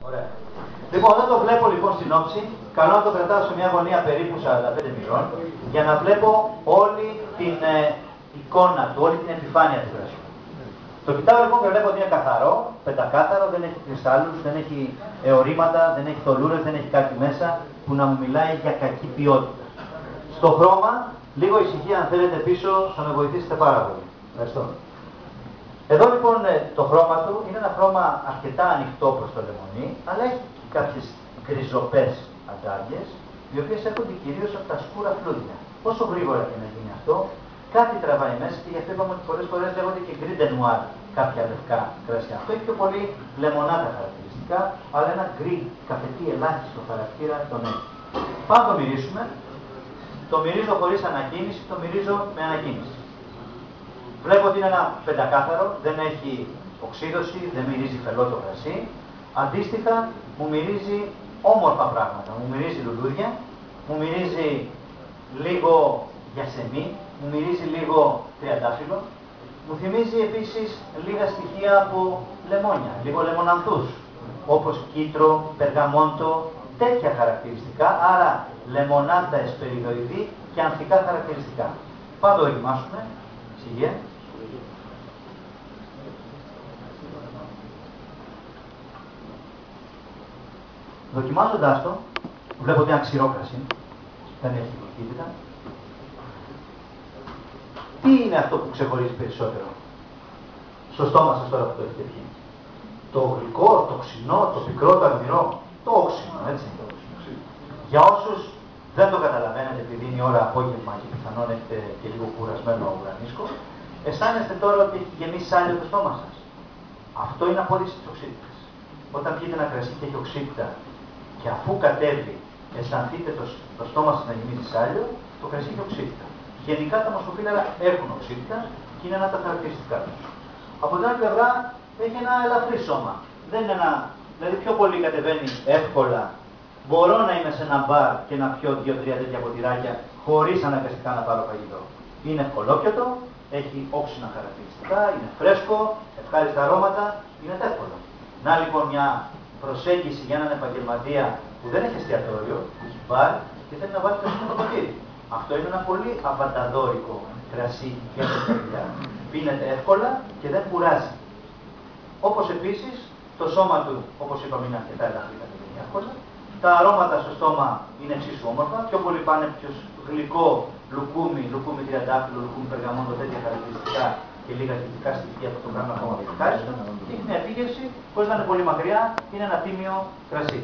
Ωραία. Λοιπόν, όταν το βλέπω λοιπόν στην όψη, καλό να το κρατάω σε μια γωνία περίπου 45 μοιρών, για να βλέπω όλη την εικόνα του, όλη την επιφάνεια του κρασιού. Το κοιτάω λοιπόν και βλέπω ότι είναι καθαρό, πεντακάθαρο, δεν έχει κρυστάλλους, δεν έχει αιωρήματα, δεν έχει θολούρες, δεν έχει κάτι μέσα που να μου μιλάει για κακή ποιότητα. Στο χρώμα, λίγο ησυχία αν θέλετε πίσω, θα με βοηθήσετε πάρα πολύ. Ευχαριστώ. Εδώ λοιπόν το χρώμα του είναι ένα χρώμα αρκετά ανοιχτό προς το λεμονί, αλλά έχει και κάποιες γκριζοπές αντάλλιες, οι οποίες έρχονται κυρίως από τα σκούρα φλούδια. Πόσο γρήγορα και να γίνει αυτό, κάτι τραβάει μέσα και γι' αυτό είπαμε ότι πολλές φορές λέγονται και γκρίντε νουάρ κάποια λευκά κρασιά. Αυτό έχει πιο πολύ λεμονάτα χαρακτηριστικά, αλλά ένα γκρι καφετί ελάχιστο χαρακτήρα τον έχει. Πάμε να το μυρίσουμε. Το μυρίζω χωρίς ανακίνηση, το μυρίζω με ανακίνηση. Βλέπω ότι είναι ένα πεντακάθαρο, δεν έχει οξύδωση, δεν μυρίζει φελό το κρασί. Αντίστοιχα, μου μυρίζει όμορφα πράγματα. Μου μυρίζει λουλούδια, μου μυρίζει λίγο γιασεμί, μου μυρίζει λίγο τριαντάφυλλο. Μου θυμίζει επίσης λίγα στοιχεία από λεμόνια, λίγο λεμονανθούς, όπως κίτρο, περγαμόντο, τέτοια χαρακτηριστικά, άρα λεμονάδα εσπεριδοειδή και ανθικά χαρακτηριστικά. Πάντα το δοκιμάσουμε. Συγεία. Δοκιμάζοντας το, βλέπω ότι είναι ξηρό κρασί, δεν έχει γλυκύτητα. Τι είναι αυτό που ξεχωρίζει περισσότερο στο στόμα σας τώρα που το έχετε πιει? Το γλυκό, το ξινό, το πικρό, το αγνηρό, το όξινο, έτσι. Για όσους δεν το καταλαβαίνετε επειδή είναι η ώρα απόγευμα και πιθανόν έχετε και λίγο κουρασμένο ουρανίσκο, αισθάνεστε τώρα ότι έχει γεμίσει σάλιο το στόμα σας. Αυτό είναι απόδειξη της οξύτητας. Όταν πιείτε ένα κρασί και έχει οξύτητα και αφού κατέβει αισθανθείτε το στόμα σας να γεμίσει σάλιο, το κρασί έχει οξύτητα. Γενικά τα μοσχοφύλλαρα έχουν οξύτητα και είναι ένα από τα χαρακτηριστικά τους. Από την άλλη πλευρά έχει ένα ελαφρύ σώμα. Δεν είναι ένα, δηλαδή πιο πολύ κατεβαίνει εύκολα. Μπορώ να είμαι σε ένα μπαρ και να πιω 2-3 τέτοια ποτηράκια χωρίς αναγκαστικά να πάρω φαγητό. Είναι ευκολόπιωτο, έχει όξινα χαρακτηριστικά, είναι φρέσκο, ευχάριστα αρώματα, είναι εύκολο. Να λοιπόν μια προσέγγιση για έναν επαγγελματία που δεν έχει εστιατόριο, που έχει μπαρ και θέλει να βάλει το στο ποτήρι. Αυτό είναι ένα πολύ αβανταδόρικο κρασί για τα παιδιά. Πίνεται εύκολα και δεν κουράζει. Όπως επίσης το σώμα του, όπως είπαμε, είναι αρκετά ελαφρύ κατεβαίνει εύκολα. Τα αρώματα στο στόμα είναι εξίσου όμορφα, πιο πολύ πάνε πιο γλυκό, λουκούμι τριαντάφυλλο, λουκούμι περγαμόντο, τέτοια χαρακτηριστικά και λίγα θετικά στοιχεία που το κάνουν ακόμα πιο ευχάριστο. Και έχει μια επίγευση, χωρίς να είναι πολύ μακριά, είναι ένα τίμιο κρασί.